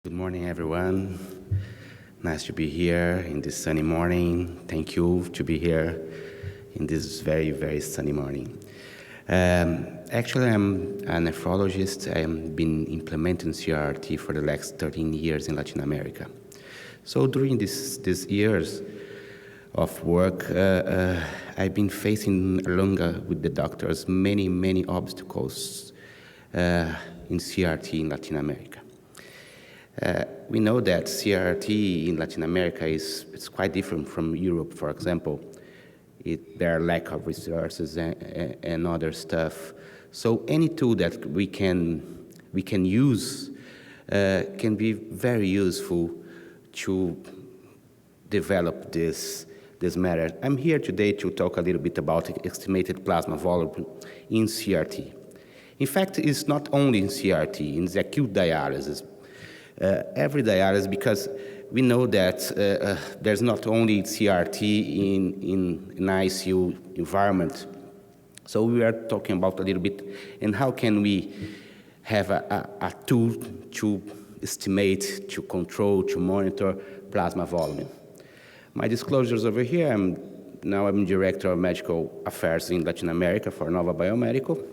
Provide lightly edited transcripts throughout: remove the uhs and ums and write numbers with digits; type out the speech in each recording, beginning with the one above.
Good morning, everyone. Nice to be here in this sunny morning. Thank you to be here in this very, very sunny morning. Actually, I'm a nephrologist. I've been implementing CRRT for the last 13 years in Latin America. So during these years of work, I've been facing, along with the doctors, many obstacles in CRT in Latin America. We know that CRRT in Latin America is quite different from Europe, for example. There are lack of resources and other stuff. So any tool that we can use can be very useful to develop this matter. I'm here today to talk a little bit about estimated plasma volume in CRT. In fact, it's not only in CRT, in the acute dialysis. Every dialysis, because we know that there's not only CRT in ICU environment. So we are talking about a little bit, and how can we have a tool to estimate, to control, to monitor plasma volume. My disclosures over here, I'm Director of Medical Affairs in Latin America for Nova Biomedical.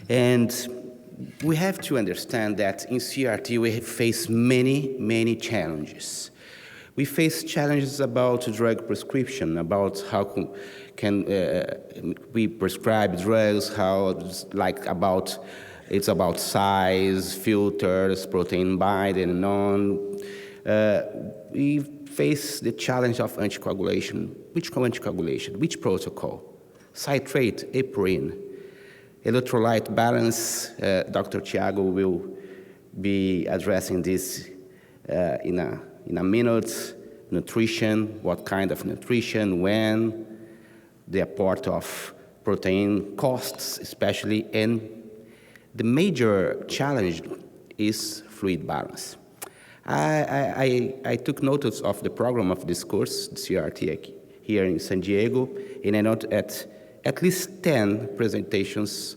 And we have to understand that in CRT we face many challenges. We face challenges about drug prescription, about how can we prescribe drugs, it's about size, filters, protein bind, and on. We face the challenge of anticoagulation. Which anticoagulation? Which protocol? Citrate, heparin. Electrolyte balance, Dr. Thiago will be addressing this in a minute. Nutrition, what kind of nutrition, when, the apport of protein costs especially, and the major challenge is fluid balance. I took notice of the program of this course, CRT, here in San Diego, and I noted at least 10 presentations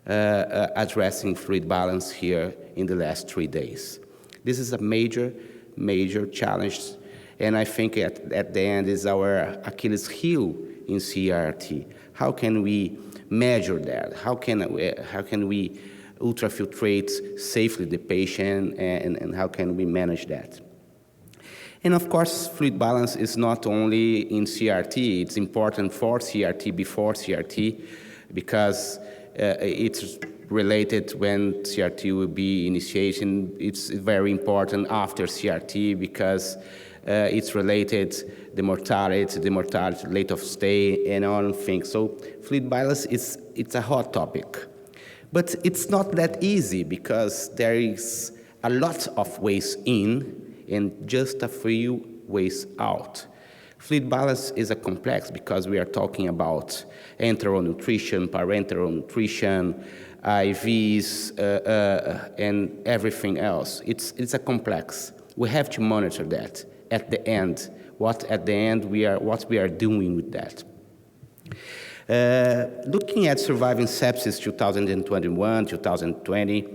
addressing fluid balance here in the last 3 days. This is a major challenge, and I think at the end is our Achilles heel in CRT. How can we measure that? How can we ultrafiltrate safely the patient, and how can we manage that? And of course, fluid balance is not only in CRT, it's important for CRT, before CRT, because it's related when CRT will be initiation. It's very important after CRT because it's related the mortality, length of stay, and all things. So fluid balance it's a hot topic. But it's not that easy because there is a lot of ways in and just a few ways out. Fluid balance is a complex because we are talking about enteral nutrition, parenteral nutrition, IVs, and everything else. It's a complex. We have to monitor that at the end. What we are doing with that. Looking at surviving sepsis 2021, 2020,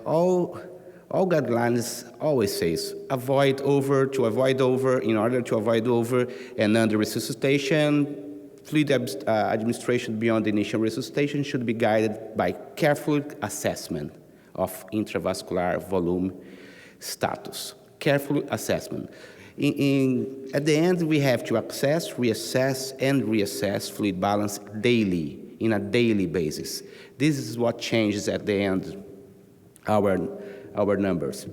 all guidelines always says to avoid over, in order to avoid over and under resuscitation. Fluid administration beyond initial resuscitation should be guided by careful assessment of intravascular volume status. Careful assessment. At the end, we have to reassess fluid balance daily, in a daily basis. This is what changes at the end our numbers.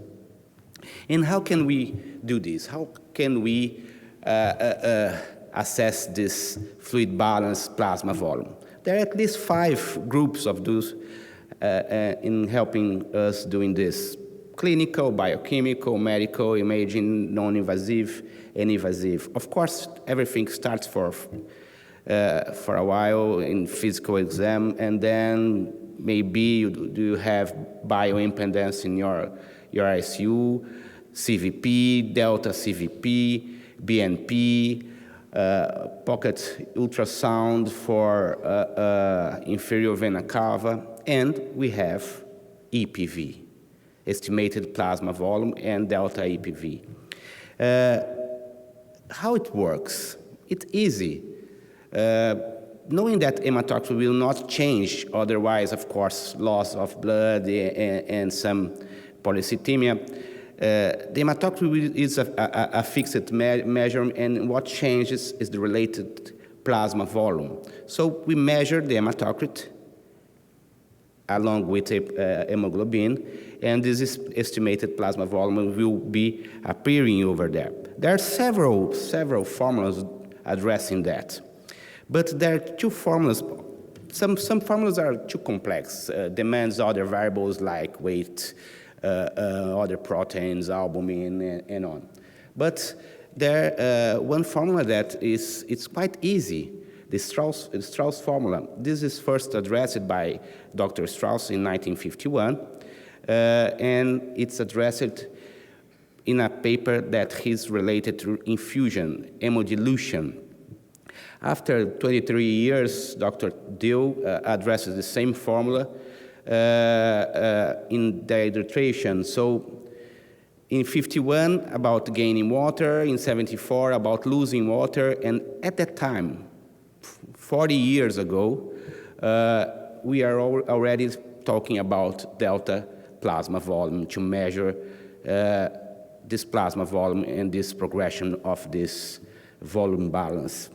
And how can we do this? How can we assess this fluid balance plasma volume? There are at least 5 groups of those in helping us doing this: clinical, biochemical, medical, imaging, non-invasive, and invasive. Of course, everything starts for a while in physical exam, and then maybe you have bioimpedance in your ICU, CVP, delta CVP, BNP, pocket ultrasound for inferior vena cava, and we have ePV. estimated plasma volume, and delta EPV. How it works? It's easy. Knowing that hematocrit will not change, otherwise, of course, loss of blood and some polycythemia, the hematocrit is a fixed measure, and what changes is the related plasma volume. So we measure the hematocrit along with hemoglobin, and this is estimated plasma volume will be appearing over there. There are several formulas addressing that. But there are two formulas. Some formulas are too complex, demands other variables like weight, other proteins, albumin, and on. But there one formula that it's quite easy, the Strauss formula. This is first addressed by Dr. Strauss in 1951, and it's addressed in a paper that is related to infusion, hemodilution. After 23 years, Dr. Dill addresses the same formula in dehydration. So in 51, about gaining water, in 74, about losing water, and at that time, 40 years ago, we are already talking about delta plasma volume to measure this plasma volume and this progression of this volume balance.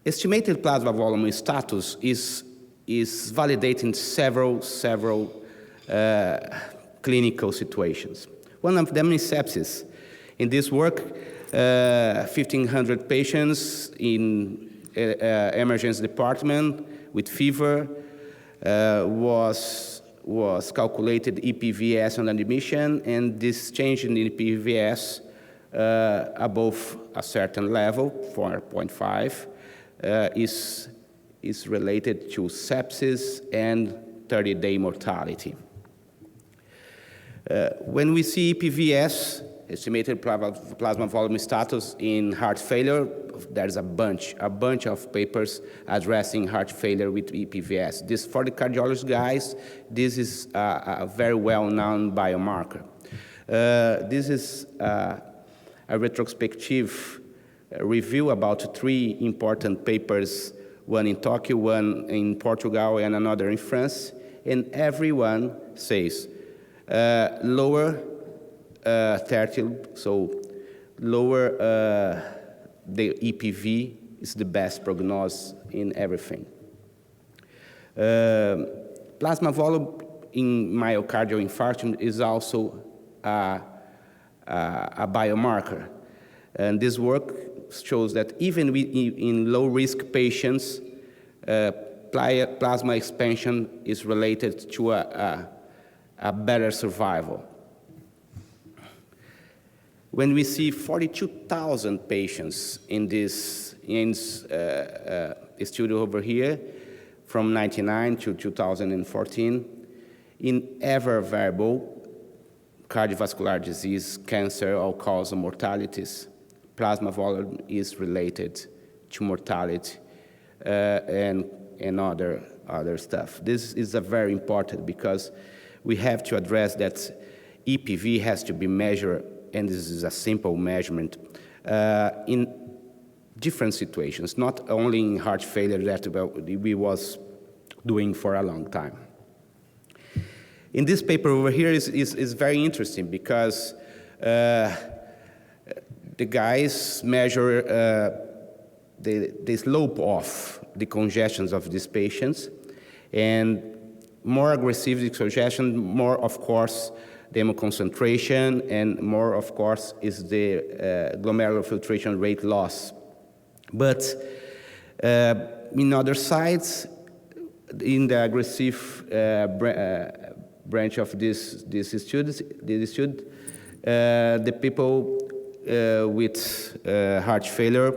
Estimated plasma volume status is validating several clinical situations. One of them is sepsis. In this work, 1,500 patients in emergency department with fever was calculated ePVS on admission, and this change in ePVS above a certain level, 4.5, is related to sepsis and 30-day mortality. When we see ePVS, estimated plasma volume status in heart failure, there's a bunch of papers addressing heart failure with ePVS. This, for the cardiologist guys, this is a very well-known biomarker. This is a retrospective review about 3 important papers, one in Tokyo, one in Portugal, and another in France, and everyone says lower 30, so lower the EPV is the best prognosis in everything. Plasma volume in myocardial infarction is also a biomarker. And this work shows that even in low-risk patients, plasma expansion is related to a better survival. When we see 42,000 patients in this study over here, from 1999 to 2014, in every variable, cardiovascular disease, cancer, all-cause mortalities, plasma volume is related to mortality and other stuff. This is very important because we have to address that EPV has to be measured, and this is a simple measurement, in different situations, not only in heart failure that we was doing for a long time. In this paper over here is very interesting because the guys measure the slope of the congestions of these patients, and more aggressive the congestion, more, of course, the hemoconcentration, and more, of course, is the glomerular filtration rate loss. But in other sides, in the aggressive branch of this study, the people with heart failure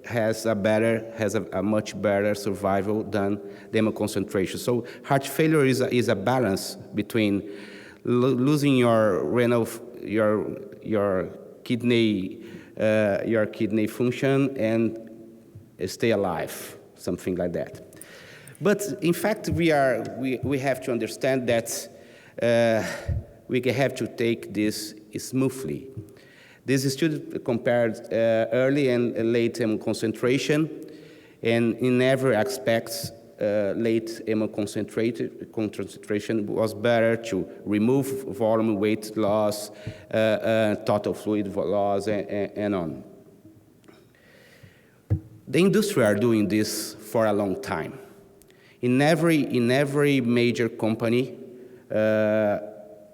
has a much better survival than the hemoconcentration. So heart failure is a balance between losing your renal, your kidney function and stay alive, something like that. But in fact, we have to understand that we have to take this smoothly. This study compared early and late concentration, and in every aspect, late concentration was better to remove volume, weight loss, total fluid loss, and on. The industry are doing this for a long time. In every major company,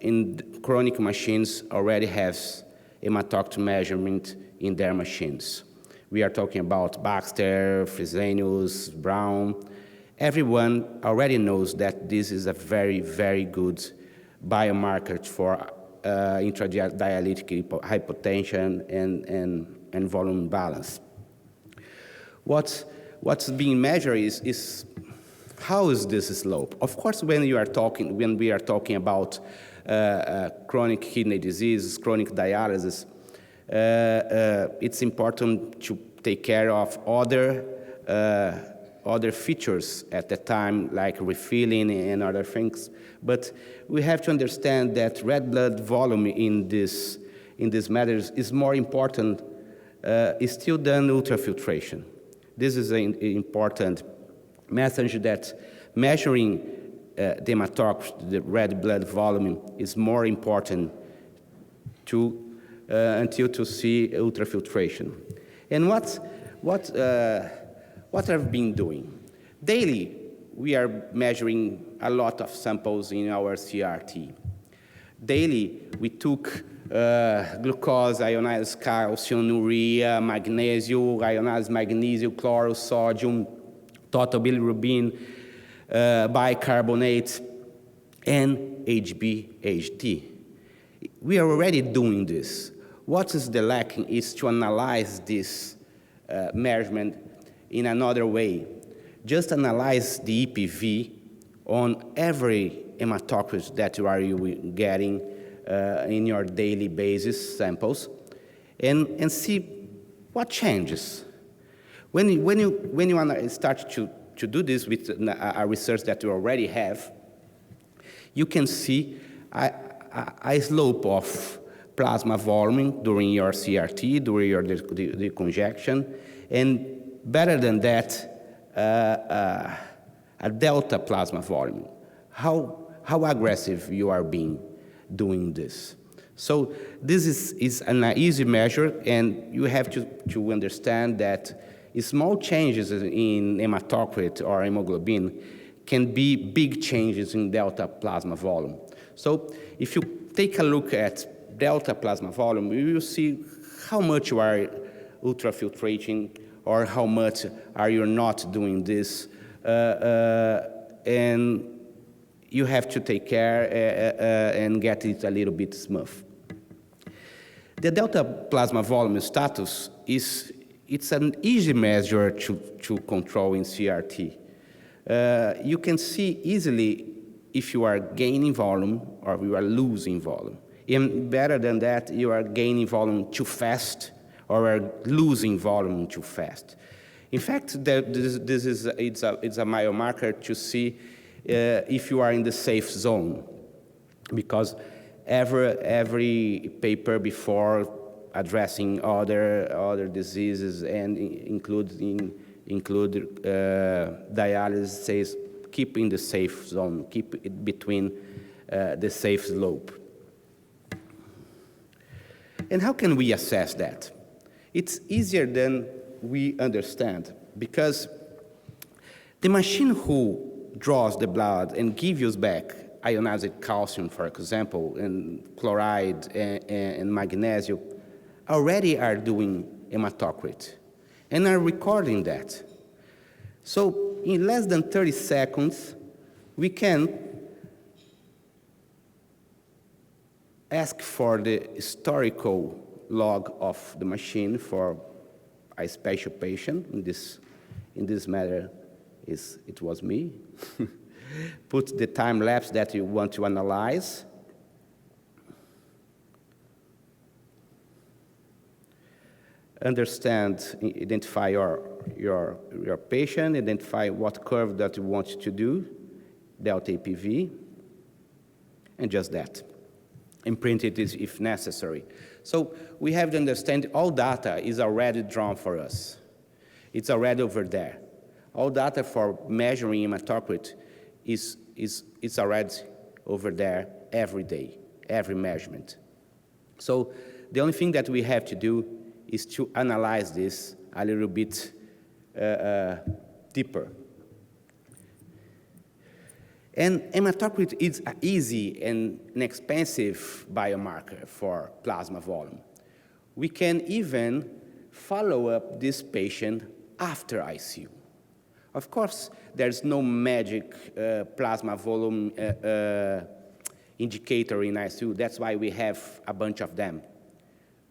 in chronic machines already has hematocrit measurement in their machines. We are talking about Baxter, Fresenius, Brown. Everyone already knows that this is a very, very good biomarker for intradialytic hypotension and volume balance. What's being measured is how is this slope? Of course, when we are talking about chronic kidney disease, chronic dialysis, it's important to take care of other features at the time, like refilling and other things. But we have to understand that red blood volume in this matters is more important still than ultrafiltration. This is an important message that measuring the hematocrit, the red blood volume, is more important until to see ultrafiltration. And what I've been doing? Daily, we are measuring a lot of samples in our CRRT. Daily, we took glucose, ionized calcium, urea, magnesium, ionized magnesium, chloride, sodium, total bilirubin, bicarbonate, and HbHT. We are already doing this. What is the lacking is to analyze this measurement in another way. Just analyze the ePV on every hematocrit that you are getting in your daily basis samples, and see what changes. When you start to do this with a research that you already have, you can see a slope of plasma volume during your CRT, during your decongestion, and better than that, a delta plasma volume. How aggressive you are doing this. So this is an easy measure, and you have to understand that small changes in hematocrit or hemoglobin can be big changes in delta plasma volume. So if you take a look at delta plasma volume, you will see how much you are ultrafiltrating or how much are you not doing this. And you have to take care and get it a little bit smooth. The delta plasma volume status it's an easy measure to control in CRT. You can see easily if you are gaining volume or you are losing volume. And better than that, you are gaining volume too fast or are losing volume too fast. In fact, it's a biomarker to see if you are in the safe zone, because every paper before addressing other diseases and include dialysis says keep in the safe zone, keep it between the safe slope. And how can we assess that? It's easier than we understand, because the machine who draws the blood and gives you back ionized calcium, for example, and chloride and magnesium, already are doing hematocrit and are recording that. So in less than 30 seconds, we can ask for the historical log of the machine for a special patient. In this matter, it was me. Put the time lapse that you want to analyze. Understand, identify your patient, identify what curve that you want to do, delta ePV, and just that, and print it if necessary. So we have to understand all data is already drawn for us. It's already over there. All data for measuring hematocrit is already over there every day, every measurement. So the only thing that we have to do is to analyze this a little bit deeper. And hematocrit is an easy and inexpensive biomarker for plasma volume. We can even follow up this patient after ICU. Of course, there's no magic plasma volume indicator in ICU. That's why we have a bunch of them.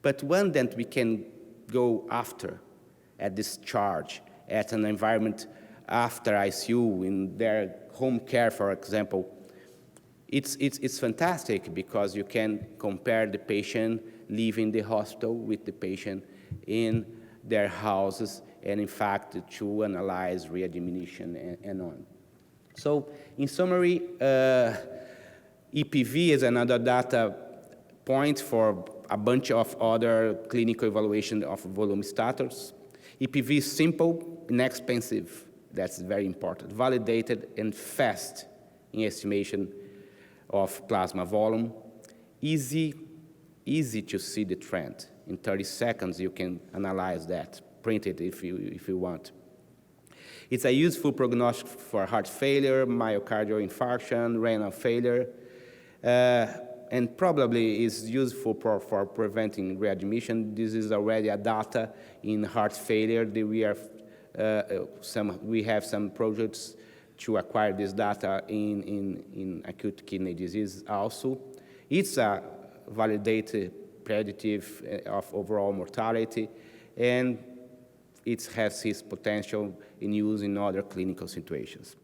But one that we can go after at discharge, at an environment after ICU, in their home care, for example, it's fantastic because you can compare the patient leaving the hospital with the patient in their houses, and in fact, to analyze readmission and on. So, in summary, ePV is another data point for a bunch of other clinical evaluation of volume status. ePV is simple, inexpensive, that's very important, validated and fast in estimation of plasma volume, easy to see the trend. In 30 seconds, you can analyze that, print it if you want. It's a useful prognostic for heart failure, myocardial infarction, renal failure, and probably is useful for preventing readmission. This is already a data in heart failure that we have some projects to acquire this data in acute kidney disease also. It's a validated predictive of overall mortality, and it has its potential in use in other clinical situations.